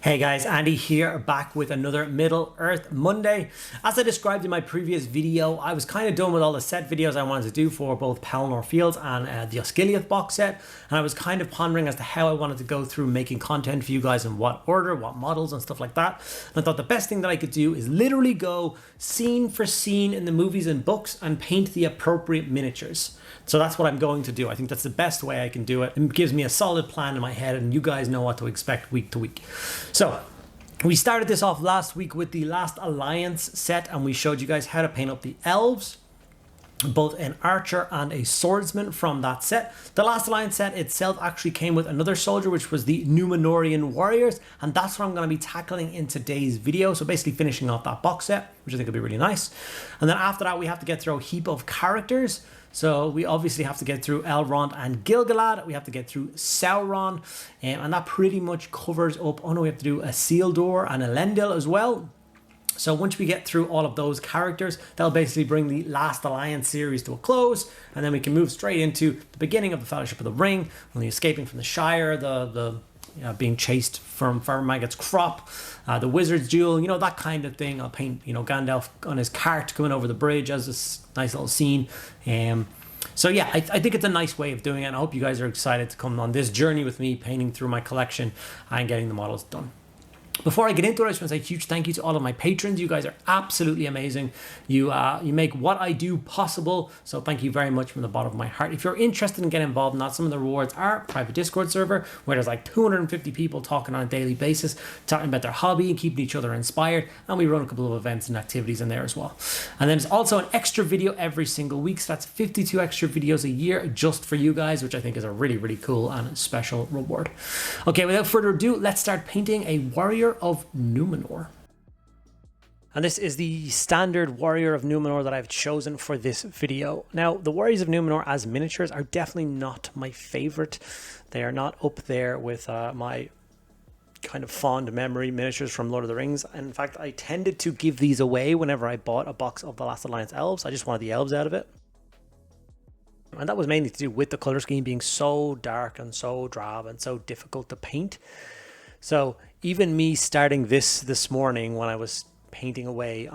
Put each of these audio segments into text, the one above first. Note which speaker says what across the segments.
Speaker 1: Hey guys, Andy here, back with another Middle Earth Monday. As I described in my previous video, I was kind of done with all the set videos I wanted to do for both Pelennor Fields and the Osgiliath box set, and I was kind of pondering as to how I wanted to go through making content for you guys in what order, what models and stuff like that. And I thought the best thing that I could do is literally go scene for scene in the movies and books and paint the appropriate miniatures. So that's what I'm going to do. I think that's the best way I can do it. It gives me a solid plan in my head and you guys know what to expect week to week. So we started this off last week with the Last Alliance set and we showed you guys how to paint up the elves, both an archer and a swordsman from that set. The Last Alliance set itself actually came with another soldier, which was the Númenorian warriors, and that's what I'm going to be tackling in today's video. So basically finishing off that box set, which I think will be really nice. And then after that, we have to get through a heap of characters. So we obviously have to get through Elrond and Gil-galad. We have to get through Sauron, and that pretty much covers up. Oh no, we have to do a Isildur and Elendil as well. So once we get through all of those characters, that'll basically bring the Last Alliance series to a close, and then we can move straight into the beginning of the Fellowship of the Ring, when the escaping from the Shire, the being chased from Farmagot's crop, the Wizard's Duel, that kind of thing. I'll paint, Gandalf on his cart going over the bridge as this nice little scene. So yeah, I think it's a nice way of doing it, and I hope you guys are excited to come on this journey with me, painting through my collection and getting the models done. Before I get into it, I just want to say a huge thank you to all of my patrons. You guys are absolutely amazing. You make what I do possible. So thank you very much from the bottom of my heart. If you're interested in getting involved in that, some of the rewards are private Discord server where there's like 250 people talking on a daily basis, talking about their hobby and keeping each other inspired. And we run a couple of events and activities in there as well. And then there's also an extra video every single week. So that's 52 extra videos a year just for you guys, which I think is a really, really cool and special reward. Okay, without further ado, let's start painting a warrior of Númenor. And this is the standard warrior of Númenor that I've chosen for this video. Now, the warriors of Númenor as miniatures are definitely not my favorite. They are not up there with my kind of fond memory miniatures from Lord of the Rings. In fact, I tended to give these away whenever I bought a box of the Last Alliance elves. I just wanted the elves out of it. And that was mainly to do with the color scheme being so dark and so drab and so difficult to paint. So even me starting this morning when I was painting away,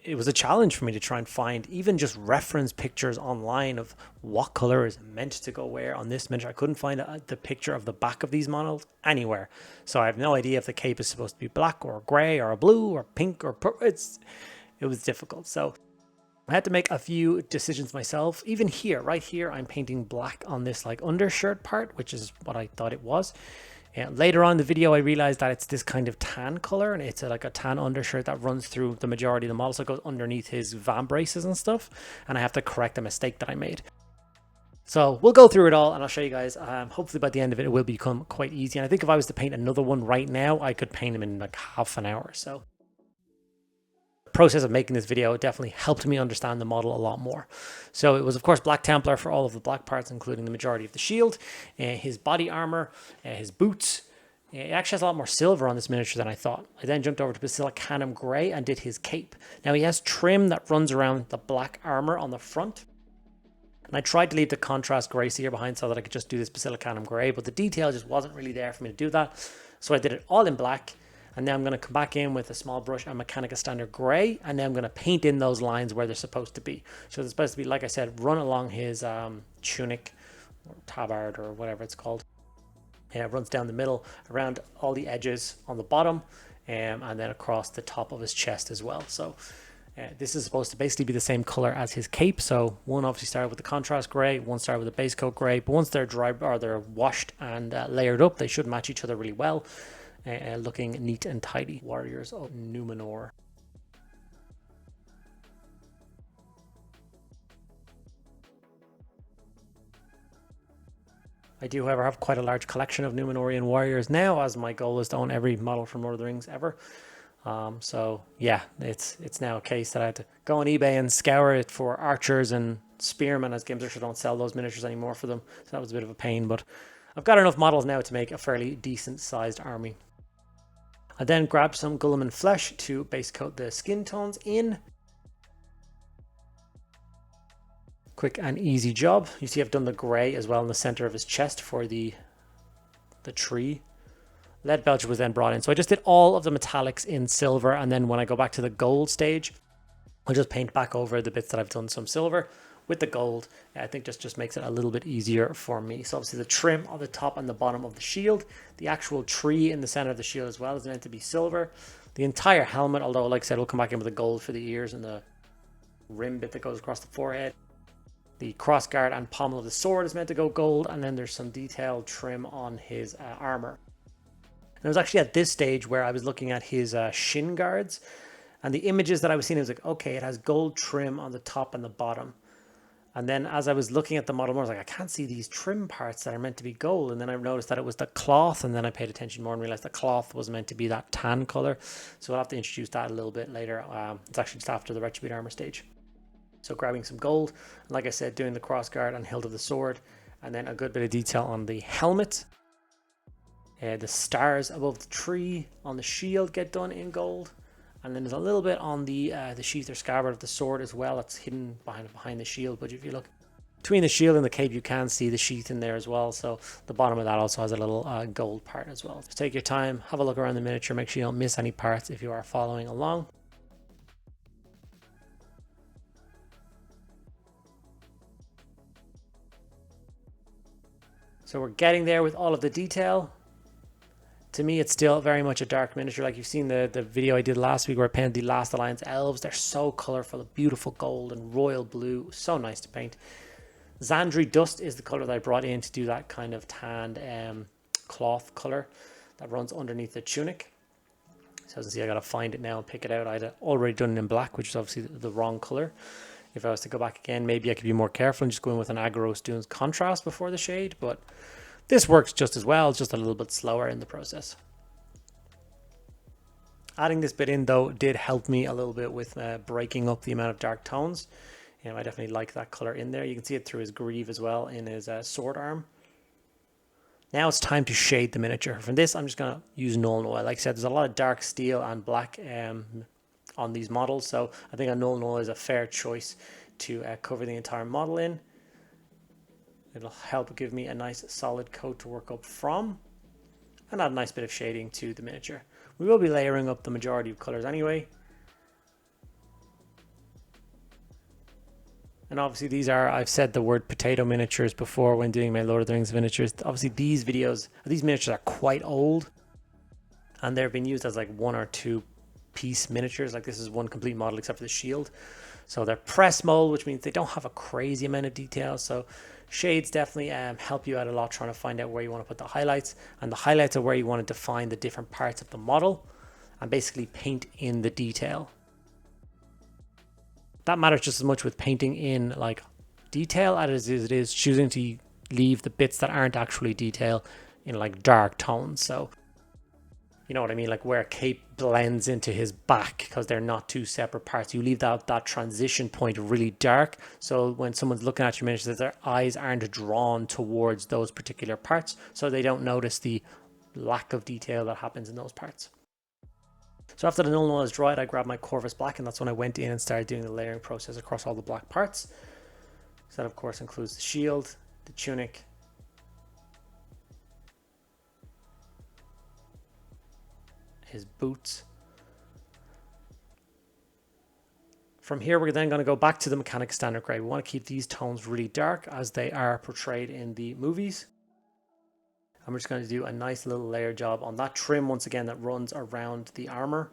Speaker 1: it was a challenge for me to try and find even just reference pictures online of what color is meant to go where on this miniature. I couldn't find the picture of the back of these models anywhere. So I have no idea if the cape is supposed to be black or gray or blue or pink or purple. It was difficult. So I had to make a few decisions myself. Even here, right here, I'm painting black on this like undershirt part, which is what I thought it was. Later on in the video, I realized that it's this kind of tan color, and it's like a tan undershirt that runs through the majority of the model, so it goes underneath his van braces and stuff, and I have to correct a mistake that I made. So we'll go through it all, and I'll show you guys. Hopefully by the end of it will become quite easy, and I think if I was to paint another one right now, I could paint him in like half an hour or so. Process of making this video definitely helped me understand the model a lot more. So it was of course Black Templar for all of the black parts, including the majority of the shield, his body armor, his boots. It actually has a lot more silver on this miniature than I thought. I then jumped over to Basilicanum Grey and did his cape. Now he has trim that runs around the black armor on the front, and I tried to leave the contrast Grey Seer behind so that I could just do this Basilicanum Grey, but the detail just wasn't really there for me to do that. So I did it all in black. And now I'm going to come back in with a small brush and Mechanica Standard Grey, and then I'm going to paint in those lines where they're supposed to be. So they're supposed to be, like I said, run along his tunic or tabard or whatever it's called. And it runs down the middle, around all the edges on the bottom, and then across the top of his chest as well. So this is supposed to basically be the same color as his cape. So one obviously started with the contrast grey, one started with the base coat grey, but once they're dry or they're washed and layered up, they should match each other really well. Looking neat and tidy. Warriors of Númenor. I do, however, have quite a large collection of Númenorian warriors now, as my goal is to own every model from Lord of the Rings ever. So yeah, it's now a case that I had to go on eBay and scour it for archers and spearmen, as Games Workshop don't sell those miniatures anymore for them. So that was a bit of a pain, but I've got enough models now to make a fairly decent sized army. I then grabbed some Gulliman flesh to base coat the skin tones in. Quick and easy job. You see I've done the grey as well in the center of his chest for the tree Lead Belcher was then brought in. So I just did all of the metallics in silver, and then when I go back to the gold stage, I'll just paint back over the bits that I've done some silver with the gold. I think just makes it a little bit easier for me. So obviously the trim on the top and the bottom of the shield, the actual tree in the center of the shield as well is meant to be silver. The entire helmet, although like I said, we'll come back in with the gold for the ears and the rim bit that goes across the forehead. The crossguard and pommel of the sword is meant to go gold, and then there's some detailed trim on his armor. And it was actually at this stage where I was looking at his shin guards, and the images that I was seeing, I was like, okay, it has gold trim on the top and the bottom. And then as I was looking at the model more, I was like, I can't see these trim parts that are meant to be gold. And then I noticed that it was the cloth, and then I paid attention more and realized the cloth was meant to be that tan color. So we'll have to introduce that a little bit later. It's actually just after the retribute armor stage. So grabbing some gold, and like I said, doing the crossguard and hilt of the sword, and then a good bit of detail on the helmet. The stars above the tree on the shield get done in gold. And then there's a little bit on the sheath or scabbard of the sword as well. It's hidden behind the shield. But if you look between the shield and the cape, you can see the sheath in there as well. So the bottom of that also has a little gold part as well. Just take your time, have a look around the miniature, make sure you don't miss any parts if you are following along. So we're getting there with all of the detail. To me, it's still very much a dark miniature. Like you've seen the video I did last week where I painted the Last Alliance elves. They're so colorful, beautiful gold and royal blue. So nice to paint. Zandri Dust is the color that I brought in to do that kind of tanned cloth color that runs underneath the tunic. So as you can see, I got to find it now and pick it out. I had already done it in black, which is obviously the wrong color. If I was to go back again, maybe I could be more careful and just go in with an Agarose Dunes contrast before the shade, but this works just as well, it's just a little bit slower in the process. Adding this bit in though did help me a little bit with breaking up the amount of dark tones. I definitely like that color in there. You can see it through his greave as well in his sword arm. Now it's time to shade the miniature. For this, I'm just going to use Nuln Oil. Like I said, there's a lot of dark steel and black on these models, so I think a Nuln Oil is a fair choice to cover the entire model in. It'll help give me a nice solid coat to work up from, and add a nice bit of shading to the miniature. We will be layering up the majority of colors anyway. And obviously these are, I've said the word potato miniatures before when doing my Lord of the Rings miniatures. Obviously these miniatures are quite old, and they've been used as like 1 or 2 piece miniatures. Like this is one complete model except for the shield. So they're press mold, which means they don't have a crazy amount of detail. So shades definitely help you out a lot trying to find out where you want to put the highlights. And the highlights are where you want to define the different parts of the model and basically paint in the detail. That matters just as much with painting in like detail as it is choosing to leave the bits that aren't actually detail in like dark tones. So you know what I mean, like where a cape blends into his back because they're not 2 separate parts. You leave that transition point really dark, so when someone's looking at your miniatures, their eyes aren't drawn towards those particular parts, so they don't notice the lack of detail that happens in those parts. So after the Nuln Oil is dried, I grabbed my Corvus Black, and that's when I went in and started doing the layering process across all the black parts. So that of course includes the shield, the tunic, his boots. From here, we're then going to go back to the Mechanic Standard Grey. We want to keep these tones really dark as they are portrayed in the movies. And we're just going to do a nice little layer job on that trim once again that runs around the armor.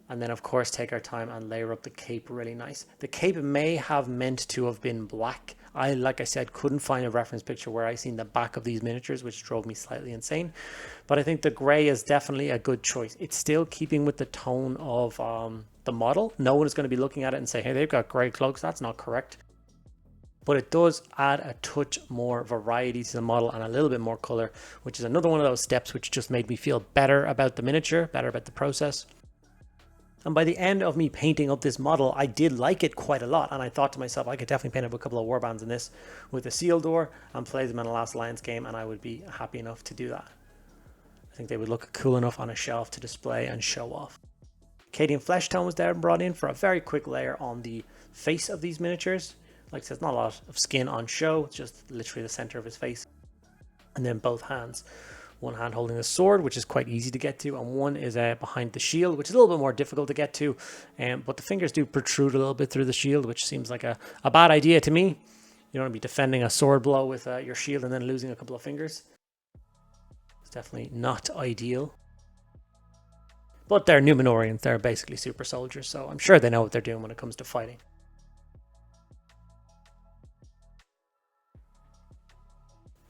Speaker 1: And then of course take our time and layer up the cape really nice. The cape may have meant to have been black. Like I said, couldn't find a reference picture where I seen the back of these miniatures, which drove me slightly insane. But I think the grey is definitely a good choice. It's still keeping with the tone of the model. No one is going to be looking at it and say, hey, they've got grey cloaks. That's not correct. But it does add a touch more variety to the model and a little bit more color, which is another one of those steps which just made me feel better about the miniature, better about the process. And by the end of me painting up this model, I did like it quite a lot. And I thought to myself, I could definitely paint up a couple of warbands in this with a seal door and play them in a Last Alliance game, and I would be happy enough to do that. I think they would look cool enough on a shelf to display and show off. Cadian Flesh Tone was there and brought in for a very quick layer on the face of these miniatures. Like I said, not a lot of skin on show, it's just literally the center of his face. And then both hands. one hand holding the sword, which is quite easy to get to, and one is behind the shield, which is a little bit more difficult to get to, but the fingers do protrude a little bit through the shield, which seems like a bad idea to me. You don't want to be defending a sword blow with your shield and then losing a couple of fingers. It's definitely not ideal. But they're Númenorians, they're basically super soldiers, so I'm sure they know what they're doing when it comes to fighting.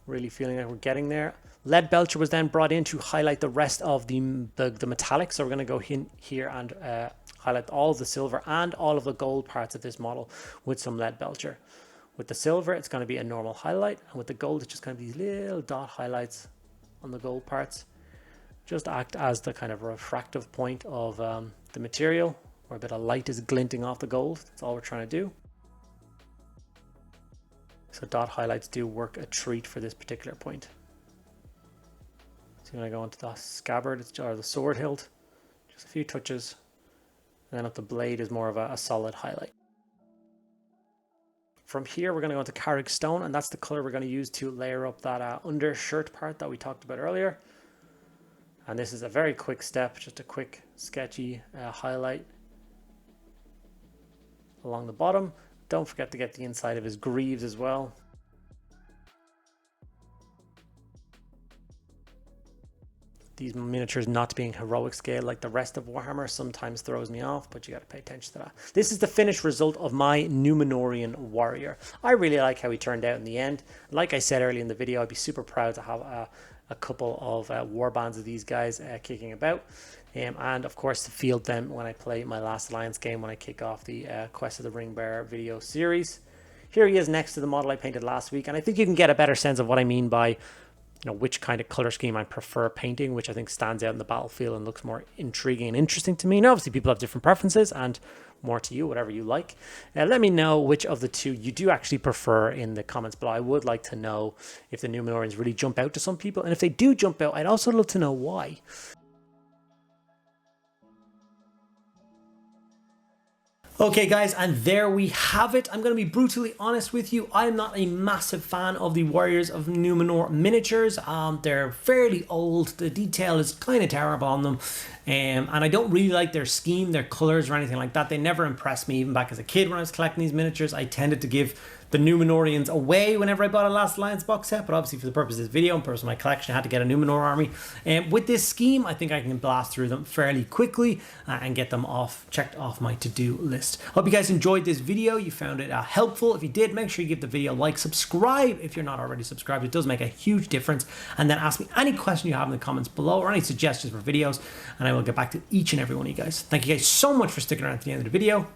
Speaker 1: Really feeling like we're getting there. Lead Belcher was then brought in to highlight the rest of the metallic, so we're going to go in here and highlight all of the silver and all of the gold parts of this model with some Lead Belcher. With the silver, it's going to be a normal highlight, and with the gold, it's just going to be these little dot highlights on the gold parts. Just act as the kind of refractive point of the material, where a bit of light is glinting off the gold. That's all we're trying to do. So dot highlights do work a treat for this particular point. So when I go into the scabbard, or the sword hilt, just a few touches, and then up the blade is more of a solid highlight. From here, we're going to go into Carrick Stone, and that's the color we're going to use to layer up that undershirt part that we talked about earlier. And this is a very quick step, just a quick sketchy highlight along the bottom. Don't forget to get the inside of his greaves as well. These miniatures not being heroic scale like the rest of Warhammer sometimes throws me off, but you got to pay attention to that. This is the finished result of my Númenorian warrior. I really like how he turned out in the end. Like I said earlier in the video, I'd be super proud to have a couple of warbands of these guys kicking about, and of course to field them when I play my last Alliance game, when I kick off the Quest of the Ring Bearer video series. Here he is next to the model I painted last week, and I think you can get a better sense of what I mean by which kind of color scheme I prefer painting, which I think stands out in the battlefield and looks more intriguing and interesting to me. And obviously people have different preferences, and more to you, whatever you like. Let me know which of the two you do actually prefer in the comments below. I would like to know if the Númenorians really jump out to some people, and if they do jump out, I'd also love to know why. Okay guys, and there we have it. I'm going to be brutally honest with you. I'm not a massive fan of the Warriors of Númenor miniatures. They're fairly old. The detail is kind of terrible on them. And I don't really like their scheme, their colors or anything like that. They never impressed me even back as a kid when I was collecting these miniatures. I tended to give the Númenorians away whenever I bought a Last Alliance box set, but obviously for the purpose of this video and purpose of my collection, I had to get a Númenor army. And with this scheme, I think I can blast through them fairly quickly and get them checked off my to-do list. Hope you guys enjoyed this video. You found it helpful. If you did, make sure you give the video a like, subscribe if you're not already subscribed. It does make a huge difference. And then ask me any question you have in the comments below or any suggestions for videos, and I will get back to each and every one of you guys. Thank you guys so much for sticking around to the end of the video.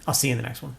Speaker 1: I'll see you in the next one.